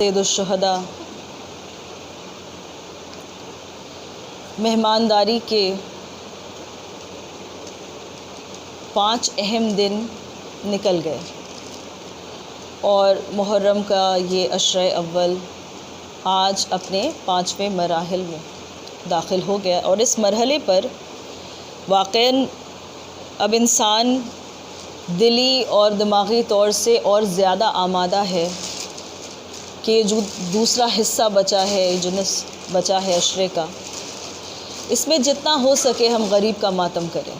عید الشہداء مہمانداری کے 5 اہم دن نکل گئے اور محرم کا یہ عشرۂ اول آج اپنے 5ویں مراحل میں داخل ہو گیا، اور اس مرحلے پر واقعاً اب انسان دلی اور دماغی طور سے اور زیادہ آمادہ ہے کہ جو دوسرا حصہ بچا ہے، جو نصف بچا ہے عشرے کا، اس میں جتنا ہو سکے ہم غریب کا ماتم کریں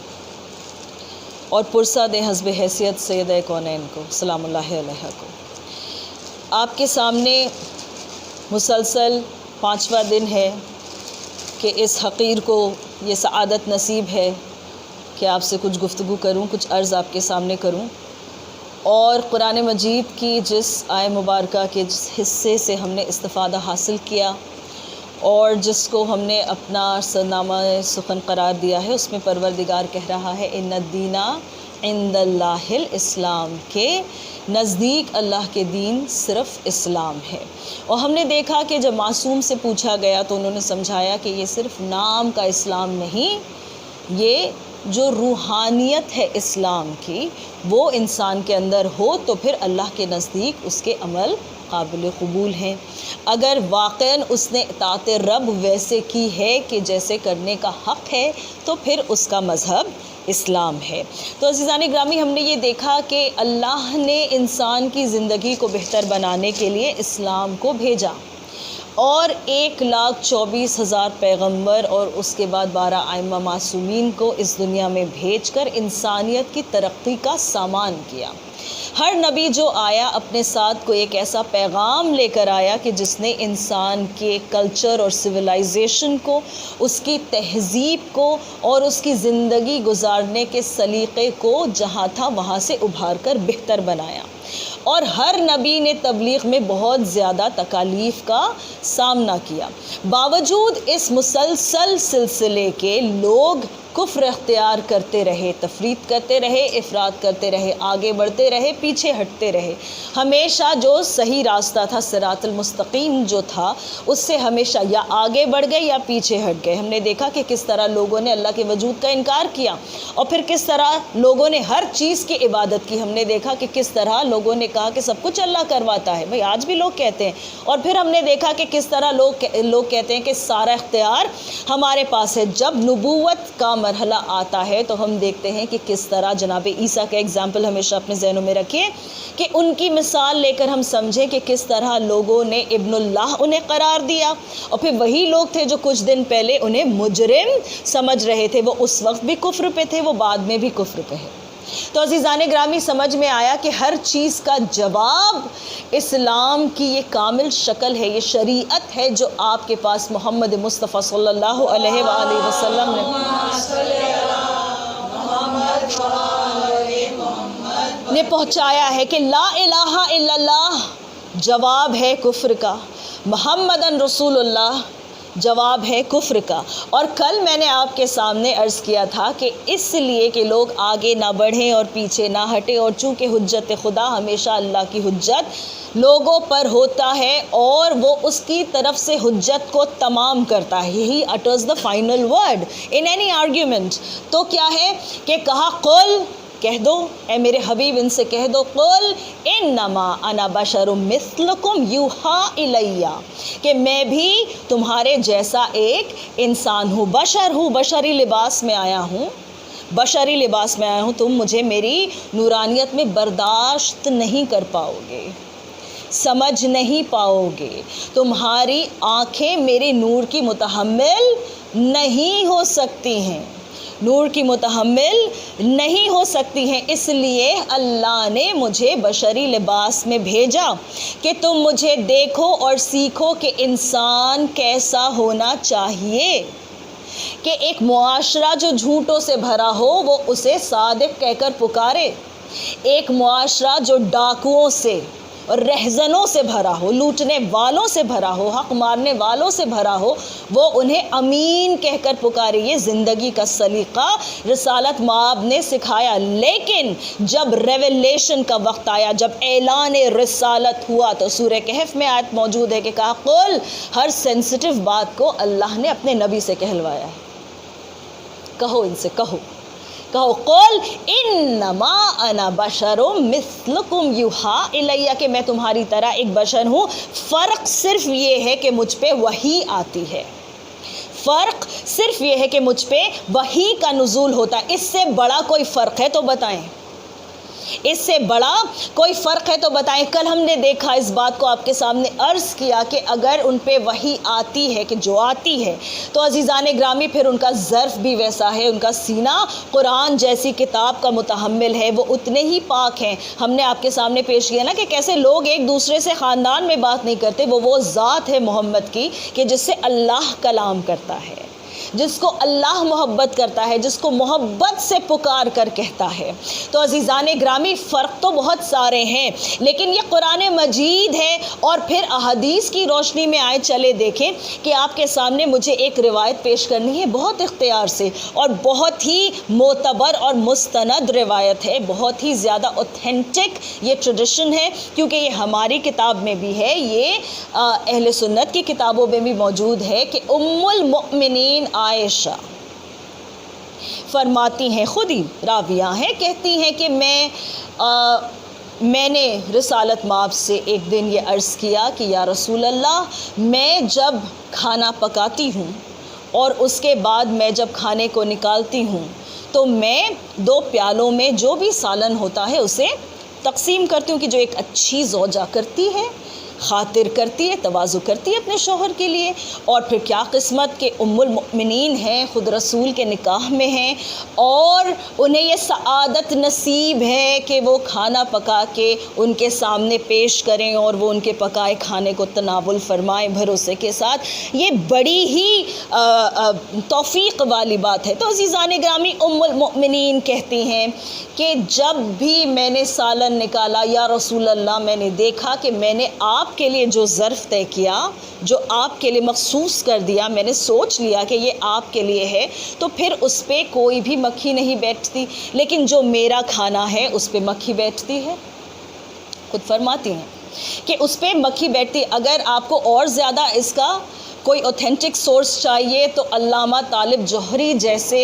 اور پرسہ دیں حسب حیثیت سیدہ کونین کو سلام اللہ علیہ کو۔ آپ کے سامنے مسلسل 5واں دن ہے کہ اس حقیر کو یہ سعادت نصیب ہے کہ آپ سے کچھ گفتگو کروں، کچھ عرض آپ کے سامنے کروں، اور قرآن مجید کی جس آیہ مبارکہ کے جس حصے سے ہم نے استفادہ حاصل کیا اور جس کو ہم نے اپنا سرنامہ سخن قرار دیا ہے، اس میں پروردگار کہہ رہا ہے ان الدین عند اللہ الاسلام، کے نزدیک اللہ کے دین صرف اسلام ہے۔ اور ہم نے دیکھا کہ جب معصوم سے پوچھا گیا تو انہوں نے سمجھایا کہ یہ صرف نام کا اسلام نہیں، یہ جو روحانیت ہے اسلام کی وہ انسان کے اندر ہو تو پھر اللہ کے نزدیک اس کے عمل قابل قبول ہیں۔ اگر واقعاً اس نے اطاعت رب ویسے کی ہے کہ جیسے کرنے کا حق ہے تو پھر اس کا مذہب اسلام ہے۔ تو عزیزان گرامی، ہم نے یہ دیکھا کہ اللہ نے انسان کی زندگی کو بہتر بنانے کے لیے اسلام کو بھیجا، اور 1,24,000 پیغمبر اور اس کے بعد 12 ائمہ معصومین کو اس دنیا میں بھیج کر انسانیت کی ترقی کا سامان کیا۔ ہر نبی جو آیا اپنے ساتھ کو ایک ایسا پیغام لے کر آیا کہ جس نے انسان کے کلچر اور سویلائزیشن کو، اس کی تہذیب کو اور اس کی زندگی گزارنے کے سلیقے کو جہاں تھا وہاں سے ابھار کر بہتر بنایا، اور ہر نبی نے تبلیغ میں بہت زیادہ تکالیف کا سامنا کیا۔ باوجود اس مسلسل سلسلے کے لوگ کفر اختیار کرتے رہے، تفریط کرتے رہے، افراط کرتے رہے، آگے بڑھتے رہے، پیچھے ہٹتے رہے۔ ہمیشہ جو صحیح راستہ تھا، صراط المستقیم جو تھا، اس سے ہمیشہ یا آگے بڑھ گئے یا پیچھے ہٹ گئے۔ ہم نے دیکھا کہ کس طرح لوگوں نے اللہ کے وجود کا انکار کیا، اور پھر کس طرح لوگوں نے ہر چیز کی عبادت کی۔ ہم نے دیکھا کہ کس طرح لوگوں نے کہا کہ سب کچھ اللہ کرواتا ہے، بھئی آج بھی لوگ کہتے ہیں، اور پھر ہم نے دیکھا کہ کس طرح لوگ کہتے ہیں کہ سارا اختیار ہمارے پاس ہے۔ جب نبوت کا مرحلہ آتا ہے تو ہم دیکھتے ہیں کہ کس طرح جناب عیسیٰ کا ایگزامپل ہمیشہ اپنے ذہنوں میں رکھیں کہ ان کی مثال لے کر ہم سمجھیں کہ کس طرح لوگوں نے ابن اللہ انہیں قرار دیا، اور پھر وہی لوگ تھے جو کچھ دن پہلے انہیں مجرم سمجھ رہے تھے، وہ اس وقت بھی کفر پہ تھے، وہ بعد میں بھی کفر پہ ہے۔ تو عزیزان گرامی، سمجھ میں آیا کہ ہر چیز کا جواب اسلام کی یہ کامل شکل ہے، یہ شریعت ہے جو آپ کے پاس محمد مصطفیٰ صلی اللہ علیہ وآلہ وسلم نے پہنچایا ہے کہ لا الہ الا اللہ جواب ہے کفر کا، محمدن رسول اللہ جواب ہے کفر کا۔ اور کل میں نے آپ کے سامنے عرض کیا تھا کہ اس لیے کہ لوگ آگے نہ بڑھیں اور پیچھے نہ ہٹیں، اور چونکہ حجت خدا ہمیشہ اللہ کی حجت لوگوں پر ہوتا ہے اور وہ اس کی طرف سے حجت کو تمام کرتا ہے، ہی utters the final word in any argument. تو کیا ہے کہ کہا قل، کہہ دو اے میرے حبیب، ان سے کہہ دو قل انما انا بشر مثلکم یوحا الیہ، کہ میں بھی تمہارے جیسا ایک انسان ہوں، بشر ہوں، بشری لباس میں آیا ہوں، بشری لباس میں آیا ہوں۔ تم مجھے میری نورانیت میں برداشت نہیں کر پاؤ گے، سمجھ نہیں پاؤ گے، تمہاری آنکھیں میرے نور کی متحمل نہیں ہو سکتی ہیں، نور کی متحمل نہیں ہو سکتی ہیں۔ اس لیے اللہ نے مجھے بشری لباس میں بھیجا کہ تم مجھے دیکھو اور سیکھو کہ انسان کیسا ہونا چاہیے، کہ ایک معاشرہ جو جھوٹوں سے بھرا ہو وہ اسے صادق کہہ کر پکارے، ایک معاشرہ جو ڈاکوؤں سے، اور رہزنوں سے بھرا ہو، لوٹنے والوں سے بھرا ہو، حق مارنے والوں سے بھرا ہو، وہ انہیں امین کہہ کر پکارے۔ یہ زندگی کا سلیقہ رسالت مآب نے سکھایا۔ لیکن جب ریویلیشن کا وقت آیا، جب اعلان رسالت ہوا، تو سورہ کہف میں آیت موجود ہے کہ کہا قل، ہر سینسٹیو بات کو اللہ نے اپنے نبی سے کہلوایا ہے۔ کہو ان سے، کہو قل انما انا بشر مثلکم یوحا الیہ، کہ میں تمہاری طرح ایک بشر ہوں، فرق صرف یہ ہے کہ مجھ پہ وحی آتی ہے، فرق صرف یہ ہے کہ مجھ پہ وحی کا نزول ہوتا ہے۔ اس سے بڑا کوئی فرق ہے تو بتائیں، اس سے بڑا کوئی فرق ہے تو بتائیں۔ کل ہم نے دیکھا، اس بات کو آپ کے سامنے عرض کیا کہ اگر ان پہ وحی آتی ہے، کہ جو آتی ہے، تو عزیزان گرامی پھر ان کا ظرف بھی ویسا ہے، ان کا سینہ قرآن جیسی کتاب کا متحمل ہے، وہ اتنے ہی پاک ہیں۔ ہم نے آپ کے سامنے پیش کیا نا کہ کیسے لوگ ایک دوسرے سے خاندان میں بات نہیں کرتے، وہ ذات ہے محمد کی کہ جس سے اللہ کلام کرتا ہے، جس کو اللہ محبت کرتا ہے، جس کو محبت سے پکار کر کہتا ہے۔ تو عزیزان گرامی فرق تو بہت سارے ہیں، لیکن یہ قرآن مجید ہے۔ اور پھر احادیث کی روشنی میں آئے چلے دیکھیں کہ آپ کے سامنے مجھے ایک روایت پیش کرنی ہے بہت اختیار سے، اور بہت ہی معتبر اور مستند روایت ہے، بہت ہی زیادہ اوتھینٹک یہ ٹریڈیشن ہے، کیونکہ یہ ہماری کتاب میں بھی ہے، یہ اہل سنت کی کتابوں میں بھی موجود ہے کہ ام المؤمنین عائشہ فرماتی ہیں، خود ہی راویہ ہیں، کہتی ہیں کہ میں نے رسالت مآب سے ایک دن یہ عرض کیا کہ یا رسول اللہ، میں جب کھانا پکاتی ہوں اور اس کے بعد میں جب کھانے کو نکالتی ہوں تو میں 2 پیالوں میں جو بھی سالن ہوتا ہے اسے تقسیم کرتی ہوں، کہ جو ایک اچھی زوجہ کرتی ہے، خاطر کرتی ہے، تواضع کرتی ہے اپنے شوہر کے لیے۔ اور پھر کیا قسمت کہ ام المؤمنین ہیں، خود رسول کے نکاح میں ہیں، اور انہیں یہ سعادت نصیب ہے کہ وہ کھانا پکا کے ان کے سامنے پیش کریں اور وہ ان کے پکائے کھانے کو تناول فرمائیں بھروسے کے ساتھ۔ یہ بڑی ہی توفیق والی بات ہے۔ تو عزیزان گرامی، ام المؤمنین کہتی ہیں کہ جب بھی میں نے سالن نکالا یا رسول اللہ، میں نے دیکھا کہ میں نے آپ کے لیے جو ظرف طے کیا، جو آپ کے لیے مخصوص کر دیا، میں نے سوچ لیا کہ یہ آپ کے لیے ہے، تو پھر اس پہ کوئی بھی مکھی نہیں بیٹھتی، لیکن جو میرا کھانا ہے اس پہ مکھی بیٹھتی ہے۔ خود فرماتی ہیں کہ اس پہ مکھی بیٹھتی۔ اگر آپ کو اور زیادہ اس کا کوئی اوتھینٹک سورس چاہیے تو علامہ طالب جوہری جیسے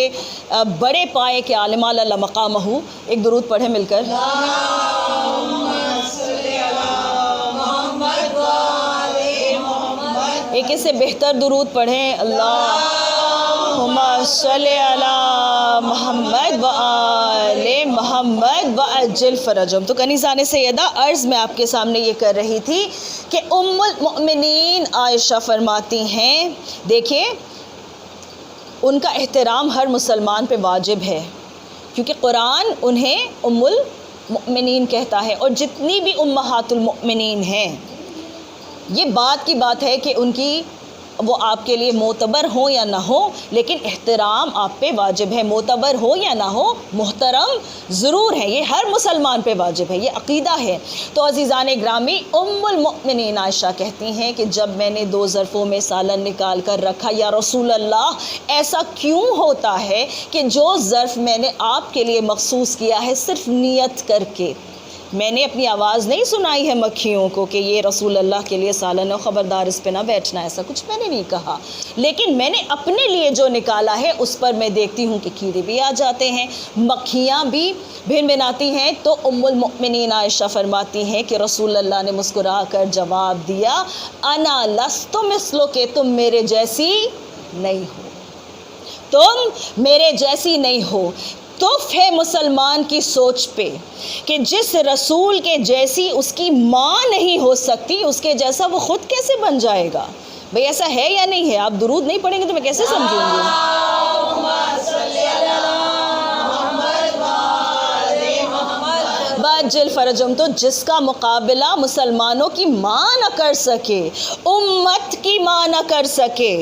بڑے پائے کے عالم علی مقامہ، ایک درود پڑھیں مل کر، ایک اس سے بہتر درود پڑھیں، اللہم صلی علی محمد و آل محمد وعجل فرجہم۔ تو کنیزان سیدہ، عرض میں آپ کے سامنے یہ کر رہی تھی کہ ام المؤمنین عائشہ فرماتی ہیں، دیکھیں ان کا احترام ہر مسلمان پہ واجب ہے، کیونکہ قرآن انہیں ام المؤمنین کہتا ہے، اور جتنی بھی امہات المؤمنین ہیں، یہ بات کی بات ہے کہ ان کی وہ آپ کے لیے معتبر ہو یا نہ ہو، لیکن احترام آپ پہ واجب ہے، معتبر ہو یا نہ ہو، محترم ضرور ہے، یہ ہر مسلمان پہ واجب ہے، یہ عقیدہ ہے۔ تو عزیزان گرامی، ام المؤمنین عائشہ کہتی ہیں کہ جب میں نے 2 ظرفوں میں سالن نکال کر رکھا، یا رسول اللہ، ایسا کیوں ہوتا ہے کہ جو ظرف میں نے آپ کے لیے مخصوص کیا ہے، صرف نیت کر کے، میں نے اپنی آواز نہیں سنائی ہے مکھیوں کو کہ یہ رسول اللہ کے لیے سالن ہے، خبردار اس پہ نہ بیٹھنا، ایسا کچھ میں نے نہیں کہا، لیکن میں نے اپنے لیے جو نکالا ہے اس پر میں دیکھتی ہوں کہ کیڑے بھی آ جاتے ہیں، مکھیاں بھی بھن بھناتی ہیں۔ تو ام المؤمنین عائشہ فرماتی ہیں کہ رسول اللہ نے مسکرا کر جواب دیا، انا لست مثلو، کہ تم میرے جیسی نہیں ہو، تم میرے جیسی نہیں ہو۔ تف ہے مسلمان کی سوچ پہ کہ جس رسول کے جیسی اس کی ماں نہیں ہو سکتی، اس کے جیسا وہ خود کیسے بن جائے گا؟ بھئی ایسا ہے یا نہیں ہے؟ آپ درود نہیں پڑھیں گے تو میں کیسے سمجھوں گی؟ باجل فرجم، تو جس کا مقابلہ مسلمانوں کی ماں نہ کر سکے، امت کی ماں نہ کر سکے،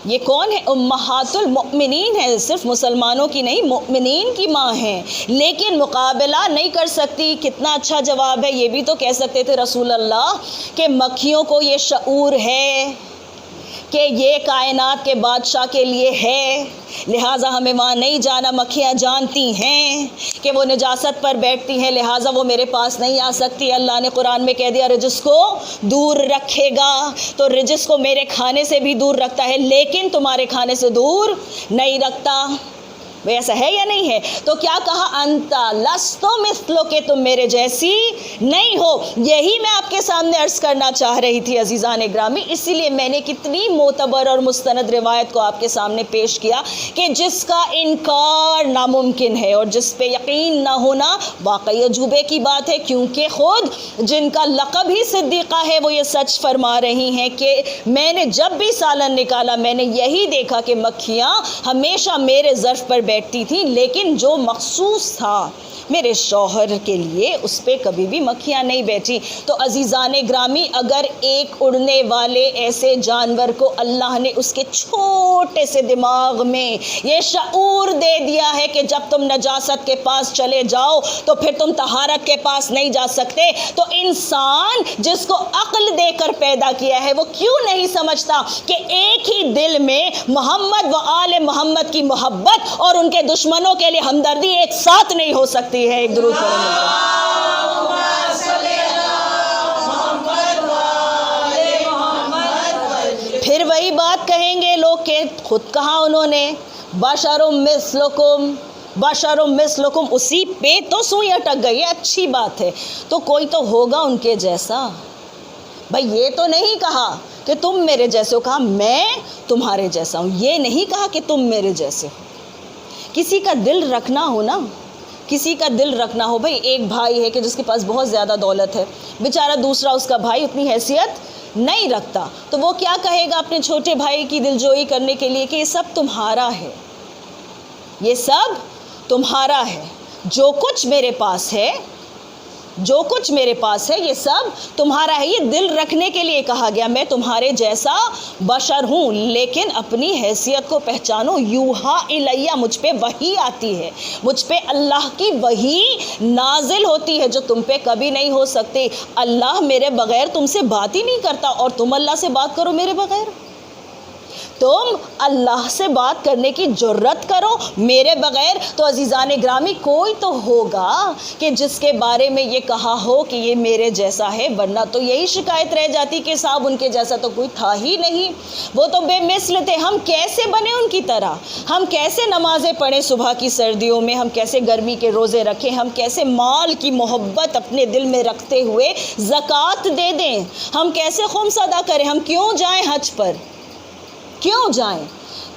یہ کون ہے؟ امہات المؤمنین ہے، صرف مسلمانوں کی نہیں، مؤمنین کی ماں ہیں، لیکن مقابلہ نہیں کر سکتی۔ کتنا اچھا جواب ہے! یہ بھی تو کہہ سکتے تھے رسول اللہ کہ مکھیوں کو یہ شعور ہے کہ یہ کائنات کے بادشاہ کے لیے ہے، لہٰذا ہمیں وہاں نہیں جانا۔ مکھیاں جانتی ہیں کہ وہ نجاست پر بیٹھتی ہیں، لہٰذا وہ میرے پاس نہیں آ سکتی۔ اللہ نے قرآن میں کہہ دیا رجس کو دور رکھے گا، تو رجس کو میرے کھانے سے بھی دور رکھتا ہے، لیکن تمہارے کھانے سے دور نہیں رکھتا۔ وہ ایسا ہے یا نہیں ہے؟ تو کیا کہا؟ انتا لستو مثلو، کہ تم میرے جیسی نہیں ہو۔ یہی میں آپ کے سامنے عرض کرنا چاہ رہی تھی عزیزان گرامی، اسی لیے میں نے کتنی معتبر اور مستند روایت کو آپ کے سامنے پیش کیا کہ جس کا انکار ناممکن ہے اور جس پہ یقین نہ ہونا واقعی عجوبے کی بات ہے، کیونکہ خود جن کا لقب ہی صدیقہ ہے وہ یہ سچ فرما رہی ہیں کہ میں نے جب بھی سالن نکالا میں نے یہی دیکھا کہ مکھیاں ہمیشہ میرے ظرف پر بیٹھتی تھی، لیکن جو مخصوص تھا میرے شوہر کے لیے اس پہ کبھی بھی مکھیاں نہیں بیٹھی۔ تو عزیزان گرامی، اگر ایک اڑنے والے ایسے جانور کو اللہ نے اس کے چھوٹے سے دماغ میں یہ شعور دے دیا ہے کہ جب تم نجاست کے پاس چلے جاؤ تو پھر تم طہارت کے پاس نہیں جا سکتے، تو انسان جس کو عقل دے کر پیدا کیا ہے وہ کیوں نہیں سمجھتا کہ ایک ہی دل میں محمد و آل محمد کی محبت اور ان کے دشمنوں کے لیے ہمدردی ایک ساتھ نہیں ہو سکتی ہے۔ ایک درود پھر وہی بات کہیں گے لوگ کہ خود کہا انہوں نے بشر مثلکم، بشر مثلکم، اسی پہ تو سوئی اٹک گئی ہے۔ اچھی بات ہے، تو کوئی تو ہوگا ان کے جیسا۔ بھائی یہ تو نہیں کہا کہ تم میرے جیسے ہو، کہا میں تمہارے جیسا ہوں، یہ نہیں کہا کہ تم میرے جیسے ہو۔ کسی کا دل رکھنا ہو نا، کسی کا دل رکھنا ہو۔ بھائی ایک بھائی ہے کہ جس کے پاس بہت زیادہ دولت ہے، بیچارہ دوسرا اس کا بھائی اتنی حیثیت نہیں رکھتا، تو وہ کیا کہے گا اپنے چھوٹے بھائی کی دلجوئی کرنے کے لیے کہ یہ سب تمہارا ہے، یہ سب تمہارا ہے، جو کچھ میرے پاس ہے، جو کچھ میرے پاس ہے یہ سب تمہارا ہے۔ یہ دل رکھنے کے لیے کہا گیا میں تمہارے جیسا بشر ہوں، لیکن اپنی حیثیت کو پہچانو۔ یوحا الیہ، مجھ پہ وحی آتی ہے، مجھ پہ اللہ کی وحی نازل ہوتی ہے جو تم پہ کبھی نہیں ہو سکتی۔ اللہ میرے بغیر تم سے بات ہی نہیں کرتا اور تم اللہ سے بات کرو میرے بغیر؟ تم اللہ سے بات کرنے کی جرت کرو میرے بغیر؟ تو عزیزان گرامی کوئی تو ہوگا کہ جس کے بارے میں یہ کہا ہو کہ یہ میرے جیسا ہے، ورنہ تو یہی شکایت رہ جاتی کہ صاحب ان کے جیسا تو کوئی تھا ہی نہیں، وہ تو بے مثل تھے۔ ہم کیسے بنے ان کی طرح؟ ہم کیسے نمازیں پڑھیں صبح کی سردیوں میں؟ ہم کیسے گرمی کے روزے رکھیں؟ ہم کیسے مال کی محبت اپنے دل میں رکھتے ہوئے زکوٰۃ دے دیں؟ ہم کیسے خمس ادا کریں؟ ہم کیوں جائیں حج پر؟ کیوں جائیں؟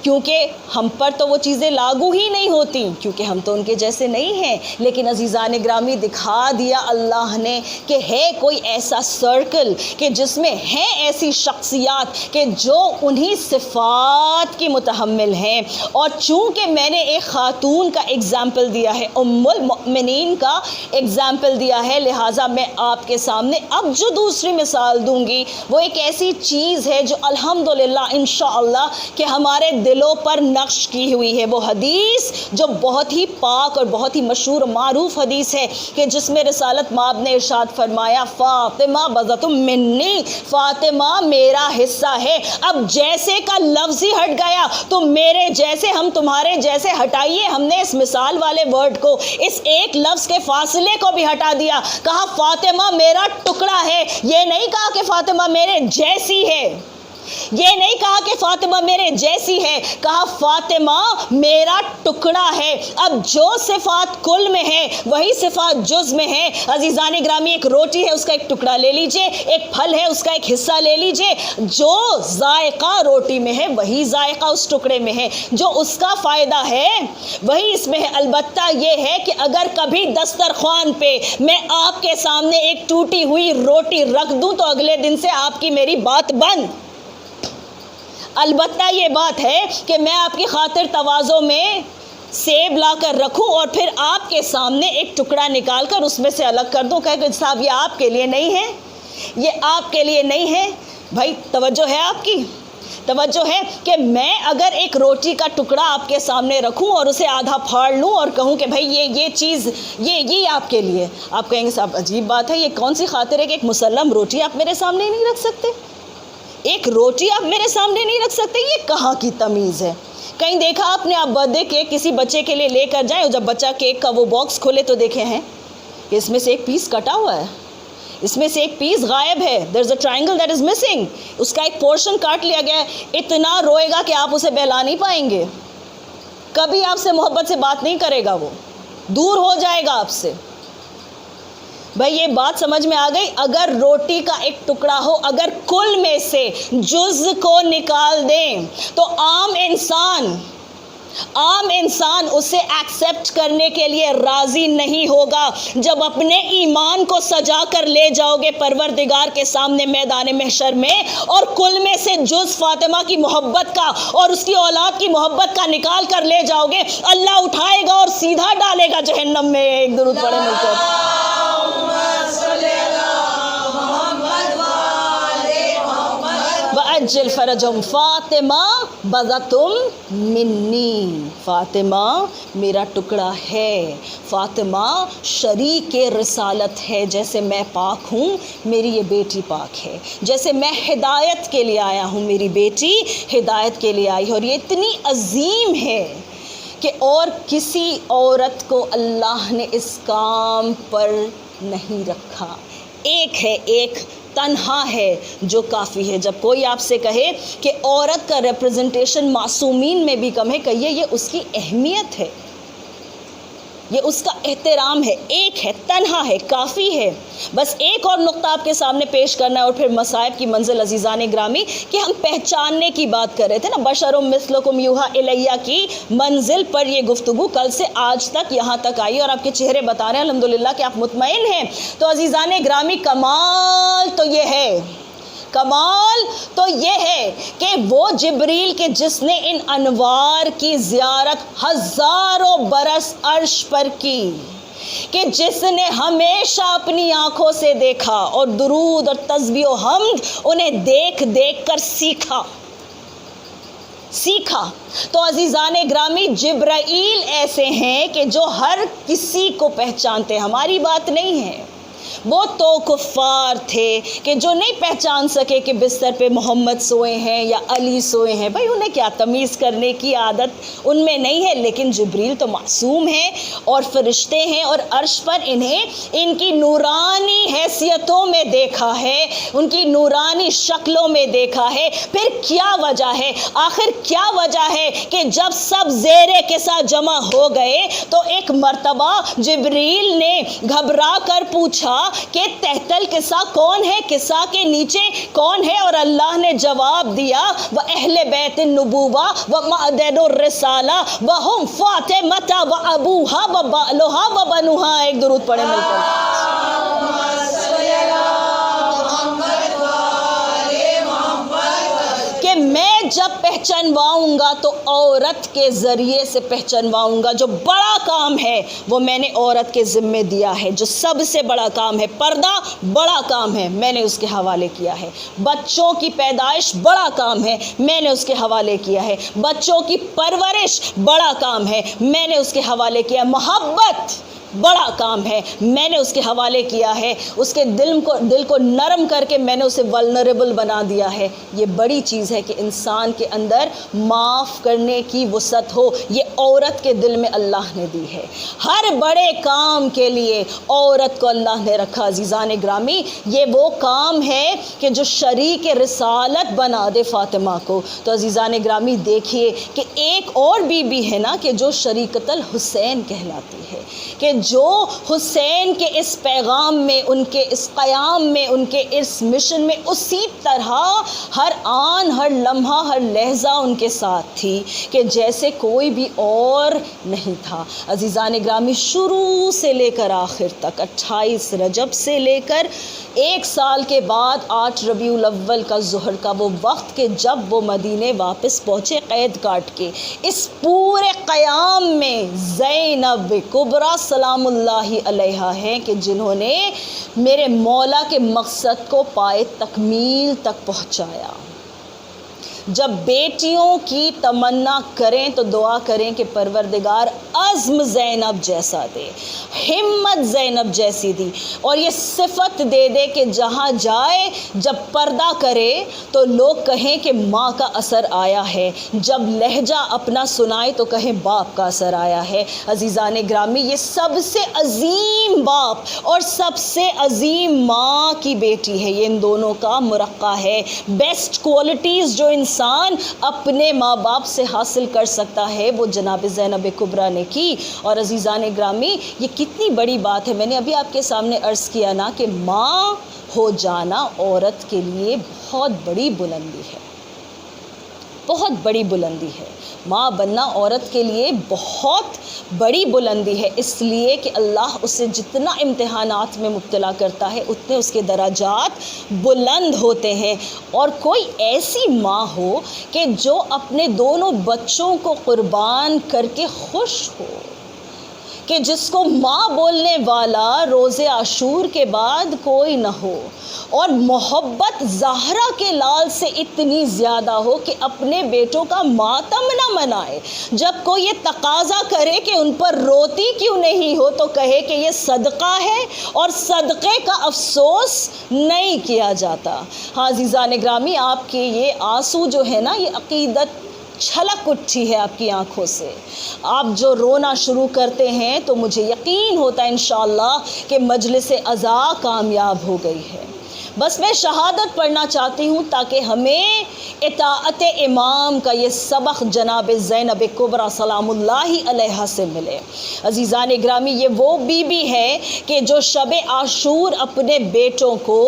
کیونکہ ہم پر تو وہ چیزیں لاگو ہی نہیں ہوتی، کیونکہ ہم تو ان کے جیسے نہیں ہیں۔ لیکن عزیزان گرامی دکھا دیا اللہ نے کہ ہے کوئی ایسا سرکل کہ جس میں ہیں ایسی شخصیات کہ جو انہی صفات کی متحمل ہیں، اور چونکہ میں نے ایک خاتون کا اگزامپل دیا ہے، ام المؤمنین کا اگزامپل دیا ہے، لہٰذا میں آپ کے سامنے اب جو دوسری مثال دوں گی وہ ایک ایسی چیز ہے جو الحمدللہ انشاءاللہ کہ ہمارے دلوں پر نقش کی ہوئی ہے۔ وہ حدیث جو بہت ہی پاک اور بہت ہی مشہور معروف حدیث ہے کہ جس میں رسالت مآب نے ارشاد فرمایا فاطمہ بضعۃ منی، فاطمہ میرا حصہ ہے۔ اب جیسے کا لفظ ہی ہٹ گیا تو میرے جیسے، ہم تمہارے جیسے ہٹائیے، ہم نے اس مثال والے ورڈ کو، اس ایک لفظ کے فاصلے کو بھی ہٹا دیا، کہا فاطمہ میرا ٹکڑا ہے۔ یہ نہیں کہا کہ فاطمہ میرے جیسی ہے، یہ نہیں کہا کہ فاطمہ میرے جیسی ہے، کہا فاطمہ میرا ٹکڑا ہے۔ اب جو صفات کل میں ہے وہی صفات جز میں ہے۔ عزیزان گرامی ایک روٹی ہے اس کا ایک ٹکڑا لے لیجئے، ایک پھل ہے اس کا ایک حصہ لے لیجئے، جو ذائقہ روٹی میں ہے وہی ذائقہ اس ٹکڑے میں ہے، جو اس کا فائدہ ہے وہی اس میں ہے۔ البتہ یہ ہے کہ اگر کبھی دسترخوان پہ میں آپ کے سامنے ایک ٹوٹی ہوئی روٹی رکھ دوں تو اگلے دن سے آپ کی میری بات بند۔ البتہ یہ بات ہے کہ میں آپ کی خاطر تواضع میں سیب لا کر رکھوں اور پھر آپ کے سامنے ایک ٹکڑا نکال کر اس میں سے الگ کر دوں، کہ صاحب یہ آپ کے لیے نہیں ہے، یہ آپ کے لیے نہیں ہے۔ بھائی توجہ ہے آپ کی؟ توجہ ہے کہ میں اگر ایک روٹی کا ٹکڑا آپ کے سامنے رکھوں اور اسے آدھا پھاڑ لوں اور کہوں کہ بھائی یہ چیز یہ آپ کے لیے، آپ کہیں گے صاحب عجیب بات ہے، یہ کون سی خاطر ہے کہ ایک مسلم روٹی آپ میرے سامنے نہیں رکھ سکتے، ایک روٹی آپ میرے سامنے نہیں رکھ سکتے، یہ کہاں کی تمیز ہے؟ کہیں دیکھا آپ نے، آپ برتھ ڈے کیک کسی بچے کے لیے لے کر جائیں اور جب بچہ کیک کا وہ باکس کھولے تو دیکھے ہیں کہ اس میں سے ایک پیس کٹا ہوا ہے، اس میں سے ایک پیس غائب ہے، there's a triangle that is missing، اس کا ایک پورشن کاٹ لیا گیا ہے، اتنا روئے گا کہ آپ اسے بہلا نہیں پائیں گے، کبھی آپ سے محبت سے بات نہیں کرے گا، وہ دور ہو جائے گا آپ سے۔ بھائی یہ بات سمجھ میں آ گئی؟ اگر روٹی کا ایک ٹکڑا ہو، اگر کل میں سے جز کو نکال دیں تو عام انسان اسے ایکسیپٹ کرنے کے لیے راضی نہیں ہوگا۔ جب اپنے ایمان کو سجا کر لے جاؤ گے پروردگار کے سامنے میدان محشر میں، اور کل میں سے جز فاطمہ کی محبت کا اور اس کی اولاد کی محبت کا نکال کر لے جاؤ گے، اللہ اٹھائے گا اور سیدھا ڈالے گا جہنم میں۔ ایک درود پڑھے مل کر۔ وَأَجِّلْ فَرَجَهُمْ فاطمہ بَضَتُمْ مِنِّی، فاطمہ میرا ٹکڑا ہے، فاطمہ شریک رسالت ہے، جیسے میں پاک ہوں میری یہ بیٹی پاک ہے، جیسے میں ہدایت کے لیے آیا ہوں میری بیٹی ہدایت کے لیے آئی ہے، اور یہ اتنی عظیم ہے کہ اور کسی عورت کو اللہ نے اس کام پر نہیں رکھا، ایک ہے، ایک تنہا ہے جو کافی ہے۔ جب کوئی آپ سے کہے کہ عورت کا ریپرزنٹیشن معصومین میں بھی کم ہے، کہیے یہ اس کی اہمیت ہے، یہ اس کا احترام ہے، ایک ہے، تنہا ہے، کافی ہے۔ بس ایک اور نقطہ آپ کے سامنے پیش کرنا ہے اور پھر مصائب کی منزل عزیزان گرامی، کہ ہم پہچاننے کی بات کر رہے تھے نا، بشر مثلکم یوحی الیہ کی منزل پر یہ گفتگو کل سے آج تک یہاں تک آئی، اور آپ کے چہرے بتا رہے ہیں الحمدللہ کہ آپ مطمئن ہیں۔ تو عزیزان گرامی کمال تو یہ ہے کہ وہ جبریل کے جس نے ان انوار کی زیارت ہزاروں برس عرش پر کی، کہ جس نے ہمیشہ اپنی آنکھوں سے دیکھا اور درود اور تسبیح و حمد انہیں دیکھ دیکھ کر سیکھا، تو عزیزان گرامی جبرائیل ایسے ہیں کہ جو ہر کسی کو پہچانتے، ہماری بات نہیں ہے، وہ تو کفار تھے کہ جو نہیں پہچان سکے کہ بستر پہ محمد سوئے ہیں یا علی سوئے ہیں، بھائی انہیں کیا تمیز کرنے کی عادت ان میں نہیں ہے، لیکن جبریل تو معصوم ہیں اور فرشتے ہیں، اور عرش پر انہیں ان کی نورانی حیثیتوں میں دیکھا ہے، ان کی نورانی شکلوں میں دیکھا ہے۔ پھر کیا وجہ ہے، آخر کیا وجہ ہے کہ جب سب زیر کے ساتھ جمع ہو گئے تو ایک مرتبہ جبریل نے گھبرا کر پوچھا کہ تحت الکساء کون ہے، کساء کے نیچے کون ہے، اور اللہ نے جواب دیا وَأَهْلِ بَيْتِ النُّبُوَّةِ وَمَعْدَنُ الرِّسَالَةِ وَهُمْ فَاطِمَةُ وَأَبُوهَا وَبَعْلُهَا وَبَنُوهَا۔ ایک درود پڑھیں مل کر۔ کہ میں جب پہچنواؤں گا تو عورت کے ذریعے سے پہچنواؤں گا، جو بڑا کام ہے وہ میں نے عورت کے ذمے دیا ہے، جو سب سے بڑا کام ہے، پردہ بڑا کام ہے، میں نے اس کے حوالے کیا ہے، بچوں کی پیدائش بڑا کام ہے، میں نے اس کے حوالے کیا ہے، بچوں کی پرورش بڑا کام ہے، میں نے اس کے حوالے کیا ہے، محبت بڑا کام ہے، میں نے اس کے حوالے کیا ہے، اس کے دل کو نرم کر کے میں نے اسے ولنریبل بنا دیا ہے۔ یہ بڑی چیز ہے کہ انسان کے اندر معاف کرنے کی وسعت ہو، یہ عورت کے دل میں اللہ نے دی ہے۔ ہر بڑے کام کے لیے عورت کو اللہ نے رکھا۔ عزیزان گرامی یہ وہ کام ہے کہ جو شریک رسالت بنا دے فاطمہ کو۔ تو عزیزان گرامی دیکھیے کہ ایک اور بی بی ہے نا کہ جو شریکت الحسین کہلاتی ہے، کہ جو حسین کے اس پیغام میں، ان کے اس قیام میں، ان کے اس مشن میں اسی طرح ہر آن، ہر لمحہ، ہر لہجہ ان کے ساتھ تھی کہ جیسے کوئی بھی اور نہیں تھا۔ عزیزان گرامی شروع سے لے کر آخر تک 28 رجب سے لے کر 1 سال کے بعد 8 ربیع الاول کا ظہر کا وہ وقت کہ جب وہ مدینے واپس پہنچے قید کاٹ کے، اس پورے قیام میں زینب کبریٰ سلام اللہ علیہا ہیں کہ جنہوں نے میرے مولا کے مقصد کو پائے تکمیل تک پہنچایا۔ جب بیٹیوں کی تمنا کریں تو دعا کریں کہ پروردگار عزم زینب جیسا دے، ہمت زینب جیسی دی، اور یہ صفت دے دے کہ جہاں جائے جب پردہ کرے تو لوگ کہیں کہ ماں کا اثر آیا ہے، جب لہجہ اپنا سنائے تو کہیں باپ کا اثر آیا ہے۔ عزیزان گرامی، یہ سب سے عظیم باپ اور سب سے عظیم ماں کی بیٹی ہے، یہ ان دونوں کا مرقع ہے۔ بیسٹ کوالٹیز جو انسان اپنے ماں باپ سے حاصل کر سکتا ہے وہ جناب زینب کبریٰ نے کی۔ اور عزیزان گرامی، یہ کتنی بڑی بات ہے، میں نے ابھی آپ کے سامنے عرض کیا نا کہ ماں ہو جانا عورت کے لیے بہت بڑی بلندی ہے، بہت بڑی بلندی ہے۔ ماں بننا عورت کے لیے بہت بڑی بلندی ہے، اس لیے کہ اللہ اسے جتنا امتحانات میں مبتلا کرتا ہے اتنے اس کے درجات بلند ہوتے ہیں۔ اور کوئی ایسی ماں ہو کہ جو اپنے دونوں بچوں کو قربان کر کے خوش ہو، کہ جس کو ماں بولنے والا روز عاشور کے بعد کوئی نہ ہو، اور محبت زہرا کے لال سے اتنی زیادہ ہو کہ اپنے بیٹوں کا ماتم نہ منائے، جب کوئی یہ تقاضا کرے کہ ان پر روتی کیوں نہیں ہو تو کہے کہ یہ صدقہ ہے اور صدقے کا افسوس نہیں کیا جاتا۔ ہاں عزیزان گرامی، آپ کے یہ آنسو جو ہے نا، یہ عقیدت چھلک اٹھی ہے آپ کی آنکھوں سے، آپ جو رونا شروع کرتے ہیں تو مجھے یقین ہوتا ہے انشاءاللہ کہ مجلس عزا کامیاب ہو گئی ہے۔ بس میں شہادت پڑھنا چاہتی ہوں تاکہ ہمیں اطاعت امام کا یہ سبق جناب زینب کبریٰ سلام اللہ علیہا سے ملے۔ عزیزان گرامی، یہ وہ بی بی ہے کہ جو شب عاشور اپنے بیٹوں کو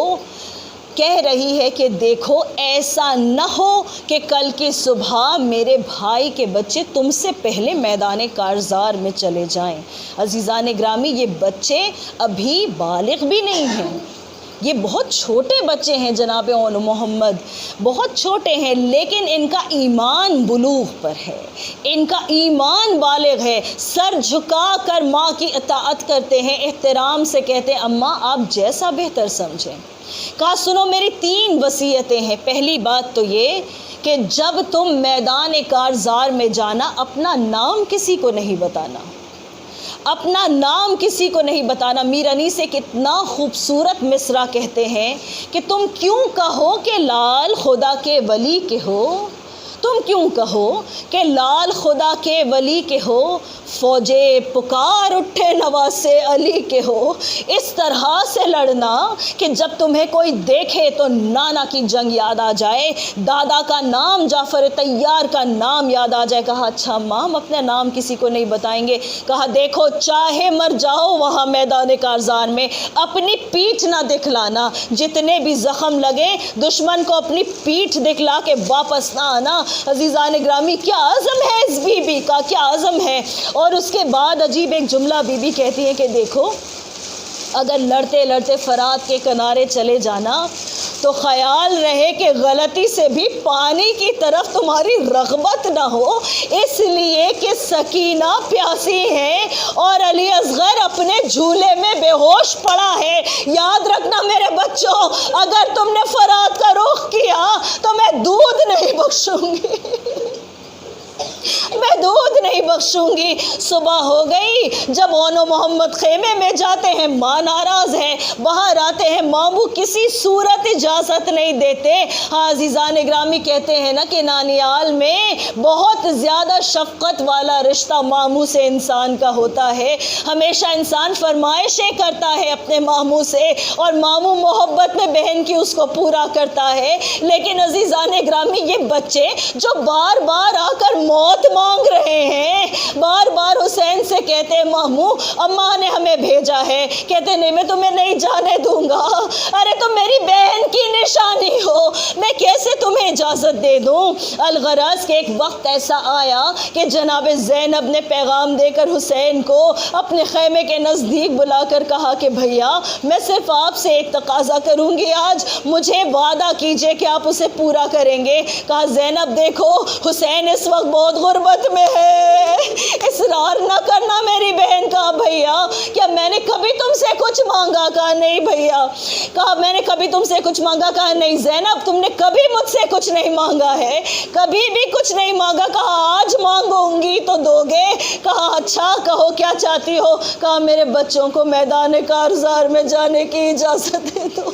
کہہ رہی ہے کہ دیکھو ایسا نہ ہو کہ کل کی صبح میرے بھائی کے بچے تم سے پہلے میدان کارزار میں چلے جائیں۔ عزیزان گرامی، یہ بچے ابھی بالغ بھی نہیں ہیں، یہ بہت چھوٹے بچے ہیں جناب محمد، بہت چھوٹے ہیں، لیکن ان کا ایمان بلوغ پر ہے، ان کا ایمان بالغ ہے، سر جھکا کر ماں کی اطاعت کرتے ہیں، احترام سے کہتے ہیں اماں آپ جیسا بہتر سمجھیں۔ کہا سنو میری 3 وصیتیں ہیں۔ پہلی بات تو یہ کہ جب تم میدان کارزار میں جانا اپنا نام کسی کو نہیں بتانا، اپنا نام کسی کو نہیں بتانا۔ میر انیس سے کتنا خوبصورت مصرع کہتے ہیں کہ تم کیوں کہو کہ لال خدا کے ولی کے ہو، تم کیوں کہو کہ لال خدا کے ولی کے ہو، فوجے پکار اٹھے نواسے علی کے ہو۔ اس طرح سے لڑنا کہ جب تمہیں کوئی دیکھے تو نانا کی جنگ یاد آ جائے، دادا کا نام جعفر طیار کا نام یاد آ جائے۔ کہا اچھا ماں ہم اپنا نام کسی کو نہیں بتائیں گے۔ کہا دیکھو چاہے مر جاؤ وہاں میدان کارزار میں اپنی پیٹھ نہ دکھلانا، جتنے بھی زخم لگے دشمن کو اپنی پیٹھ دکھلا کے واپس نہ آنا۔ عزیزان گرامی، کیا عزم ہے اس بی بی کا، کیا عزم ہے۔ اور اس کے بعد عجیب ایک جملہ بی بی کہتی ہے کہ دیکھو اگر لڑتے لڑتے فرات کے کنارے چلے جانا تو خیال رہے کہ غلطی سے بھی پانی کی طرف تمہاری رغبت نہ ہو، اس لیے کہ سکینہ پیاسی ہے اور علی اصغر اپنے جھولے میں بے ہوش پڑا ہے۔ یاد رکھنا میرے بچوں، اگر تم نے فرات کا رخ کیا تو میں دودھ نہیں بخشوں گی، میں دودھ نہیں بخشوں گی۔ صبح ہو گئی، جب اونو محمد خیمے میں جاتے ہیں ماں ناراض ہے، باہر آتے ہیں ماموں کسی صورت اجازت نہیں دیتے۔ ہاں عزیزان گرامی، کہتے ہیں نا کہ نانیال میں بہت زیادہ شفقت والا رشتہ ماموں سے انسان کا ہوتا ہے، ہمیشہ انسان فرمائشیں کرتا ہے اپنے ماموں سے اور ماموں محبت میں بہن کی اس کو پورا کرتا ہے۔ لیکن عزیزان گرامی، یہ بچے جو بار بار آ کر موت مانگ رہے ہیں، بار بار حسین سے کہتے ہیں ماموں اماں نے ہمیں بھیجا ہے، کہتے نہیں میں تمہیں نہیں جانے دوں گا، ارے تم میری بہن کی نشانی ہو، میں کیسے تمہیں اجازت دے دوں۔ الغرض کہ ایک وقت ایسا آیا کہ جناب زینب نے پیغام دے کر حسین کو اپنے خیمے کے نزدیک بلا کر کہا کہ بھیا میں صرف آپ سے ایک تقاضا کروں گی، آج مجھے وعدہ کیجئے کہ آپ اسے پورا کریں گے۔ کہا زینب دیکھو حسین اس وقت بہت غربت میں ہے، اصرار نہ کرنا میری بہن. کہا بھیا کیا میں نے کبھی تم سے کچھ مانگا؟ کہا نہیں بھیا. کہا میں نے کبھی تم سے کچھ مانگا؟ کہا نہیں. زینب تم نے کبھی مجھ سے کچھ نہیں مانگا ہے، کبھی بھی کچھ نہیں مانگا. کہا آج مانگوں گی تو دو گے؟ کہا اچھا کہو کیا چاہتی ہو؟ کہا میرے بچوں کو میدان کارزار میں جانے کی اجازت دے دو.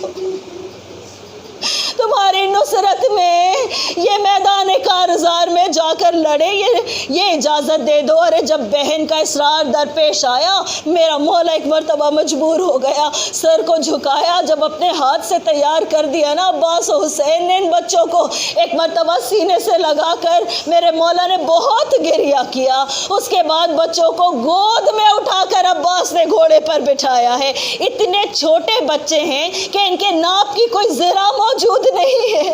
تمہاری نصرت میں یہ میدان کارزار میں جا کر لڑے، یہ اجازت دے دو. ارے جب بہن کا اصرار درپیش آیا میرا مولا ایک مرتبہ مجبور ہو گیا، سر کو جھکایا. جب اپنے ہاتھ سے تیار کر دیا نا عباس و حسین نے ان بچوں کو ایک مرتبہ سینے سے لگا کر، میرے مولا نے بہت گریہ کیا. اس کے بعد بچوں کو گود میں اٹھا کر عباس نے گھوڑے پر بٹھایا ہے. اتنے چھوٹے بچے ہیں کہ ان کے ناپ کی کوئی ذرا موجود نہیں ہے،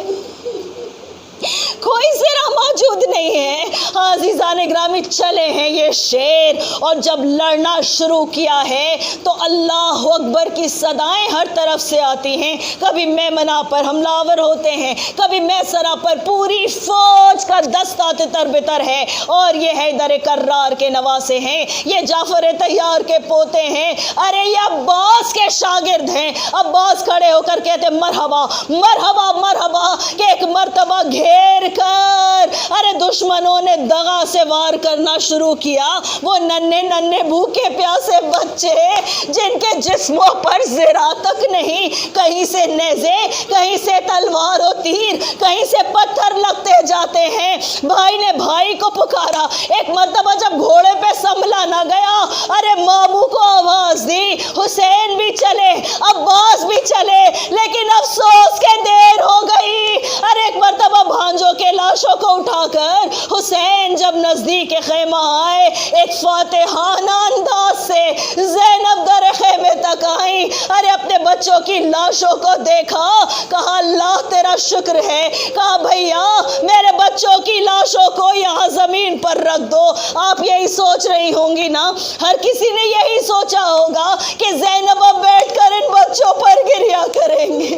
کوئی ذرا موجود نہیں ہے. عزیزان گرامی چلے ہیں یہ شیر، اور جب لڑنا شروع کیا ہے تو اللہ اکبر کی صدائیں ہر طرف سے آتی ہیں. کبھی میمنہ پر حملہ آور ہوتے ہیں، کبھی میسرہ پر پوری فوج کا دستہ تتر بتر ہے. اور یہ حیدر کرار کے نواسے ہیں، یہ جعفر طیار کے پوتے ہیں. ارے یہ عباس کے شاگرد ہیں. عباس کھڑے ہو کر کہتے مرحبا مرحبا مرحبا، کہ ایک مرتبہ گھیر کر ارے دشمنوں نے دغا سے وار کرنا شروع کیا. وہ ننھے ننھے بھوکے پیاسے بچے جن کے جسموں پر ذرا تک نہیں، کہیں سے نیزے، کہیں سے تلوار و تیر، کہیں سے پتھر لگتے جاتے ہیں. بھائی نے بھائی کو پکارا. ایک مرتبہ جب گھوڑے پہ سنبھلا نہ گیا، ارے ماموں کو آواز دی، حسین بھی چلے عباس بھی چلے، لیکن افسوس کہ دیر ہو گئی. ارے ایک مرتبہ بھانجوں کے لاشوں کو اٹھا کر حسین جب نزدیک خیمہ آئے، ایک فاتحانہ انداز سے زینب در خیمے تک آئیں. ارے اپنے بچوں کی لاشوں کو دیکھا، کہا اللہ تیرا شکر ہے. کہا بھیا میرے بچوں کی لاشوں کو یہاں زمین پر رکھ دو. آپ یہی سوچ رہی ہوں گی نا، ہر کسی نے یہی سوچا ہوگا کہ زینب اب بیٹھ کر ان بچوں پر گریہ کریں گے،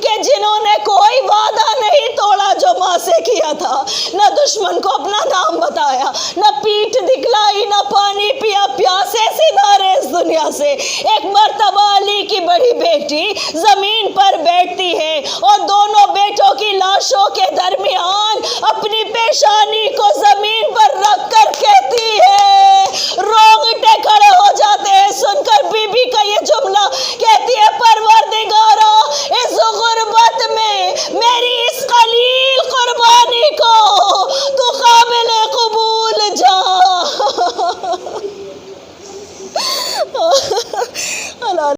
کہ جنہوں نے کوئی وعدہ نہیں توڑا جو ماں سے کیا تھا، نہ دشمن کو اپنا نام بتایا، نہ پیٹھ دکھلائی، نہ پانی پیا، پیاسے سدھارے اس دنیا سے. ایک مرتبہ علی کی بڑی بیٹی زمین پر بیٹھتی ہے اور دونوں بیٹوں کی لاشوں کے درمیان اپنی پیشانی کو زمین پر رکھ کر کے